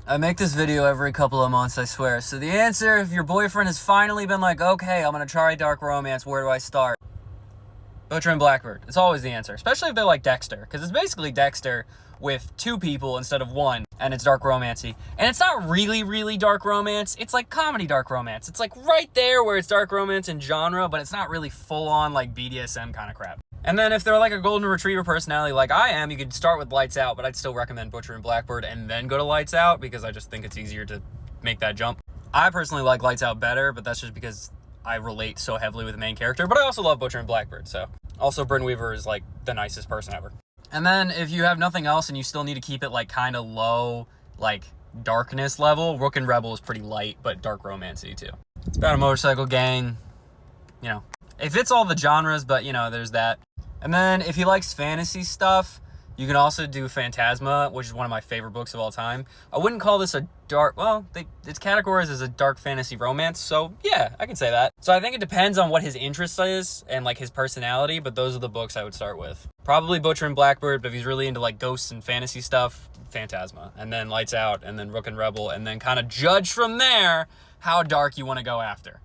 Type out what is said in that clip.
I make this video every couple of months, I swear. So the answer, if your boyfriend has finally been like, okay, I'm gonna try dark romance, where do I start? Butcher and Blackbird. It's always the answer, especially if they're like Dexter, because it's basically Dexter with 2 people instead of 1, and it's dark romancy. And it's not really dark romance, it's like comedy dark romance. It's like right there where it's dark romance in genre, but it's not really full-on like BDSM kind of crap. And then if they're like a golden retriever personality like I am, you could start with Lights Out, but I'd still recommend Butcher and Blackbird and then go to Lights Out because I just think it's easier to make that jump. I personally like Lights Out better, but that's just because I relate so heavily with the main character, but I also love Butcher and Blackbird, so. Also, Bryn Weaver is like the nicest person ever. And then if you have nothing else and you still need to keep it like kind of low, like darkness level, Rook and Rebel is pretty light, but dark romancy too. It's about a motorcycle gang, you know. It fits all the genres, but you know, there's that. And then if he likes fantasy stuff, you can also do Fantasma, which is one of my favorite books of all time. I wouldn't call this a dark, well, it's categorized as a dark fantasy romance, so yeah, I can say that. So I think it depends on what his interest is and like his personality, but those are the books I would start with. Probably Butcher and Blackbird, but if he's really into like ghosts and fantasy stuff, Fantasma. And then Lights Out, and then Rook and Rebel, and then kind of judge from there how dark you want to go after.